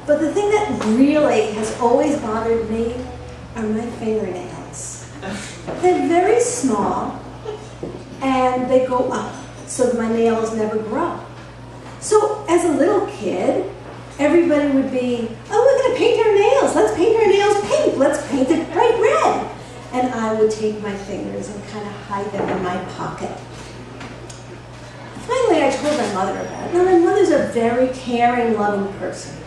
But the thing that really has always bothered me are my fingernails. They're very small, and they go up, so that my nails never grow. So as a little kid, everybody would be, oh, we're going to paint our nails. Let's paint our nails pink. Let's paint it bright red. And I would take my fingers and kind of hide them in my pocket. Finally, I told my mother about it. Now, my mother's a very caring, loving person.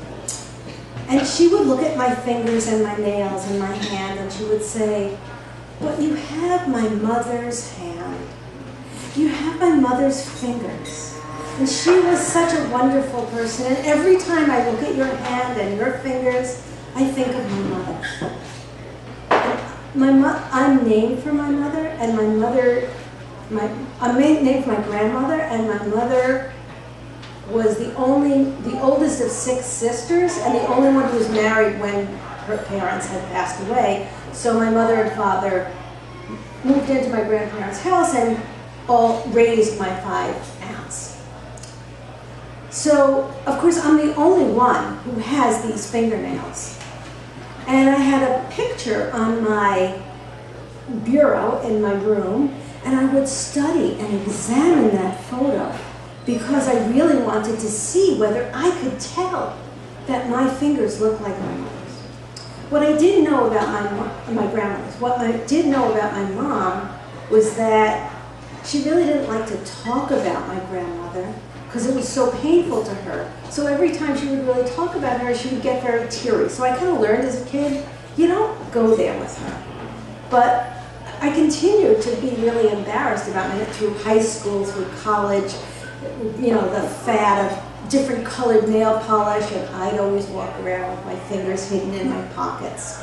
And she would look at my fingers and my nails and my hand, and she would say, but you have my mother's hand. You have my mother's fingers. And she was such a wonderful person. And every time I look at your hand and your fingers, I think of my mother. I'm named for my mother, and I'm named for my grandmother, and my mother was the oldest of 6 sisters, and the only one who was married when her parents had passed away. So my mother and father moved into my grandparents' house and all raised my 5 aunts. So, of course, I'm the only one who has these fingernails. And I had a picture on my bureau in my room, and I would study and examine that photo because I really wanted to see whether I could tell that my fingers looked like my mother's. What I didn't know about my grandmother's, what I did know about my mom was that she really didn't like to talk about my grandmother because it was so painful to her. So every time she would really talk about her, she would get very teary. So I kind of learned as a kid, you don't go there with her. But I continued to be really embarrassed about it through high school, through college, you know, the fad of different colored nail polish, and I'd always walk around with my fingers hidden in my pockets.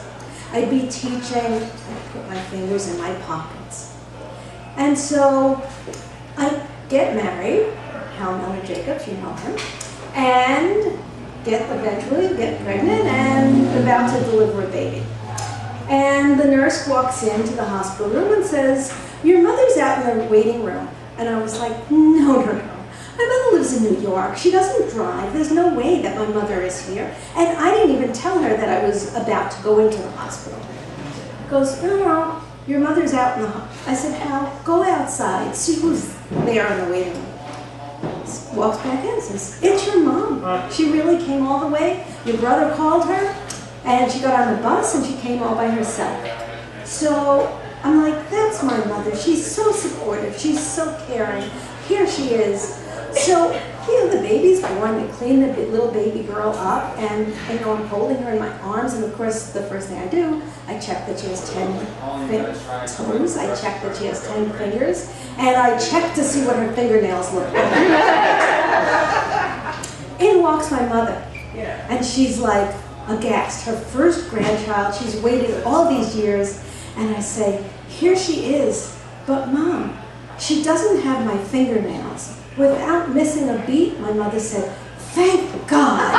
I'd be teaching, I'd put my fingers in my pockets. And so I get married, Helen Jacobs, you know her, and eventually get pregnant and about to deliver a baby. And the nurse walks into the hospital room and says, your mother's out in the waiting room. And I was like, no. My mother lives in New York. She doesn't drive. There's no way that my mother is here. And I didn't even tell her that I was about to go into the hospital. She goes, no, your mother's out in the hospital. I said, Hal, go outside. See who's there in the waiting room. Walks back in and says, it's your mom. She really came all the way. Your brother called her, and she got on the bus, and she came all by herself. So I'm like, that's my mother. She's so supportive. She's so caring. Here she is. So, you know, the baby's born. They clean the little baby girl up, and you know, I'm holding her in my arms. And of course, the first thing I do, I check that she has 10 toes. I check that she has 10 fingers, and I check to see what her fingernails look like. In walks my mother, and she's like aghast. Her first grandchild. She's waited all these years, and I say, here she is, but Mom, she doesn't have my fingernails. Without missing a beat, my mother said, thank God.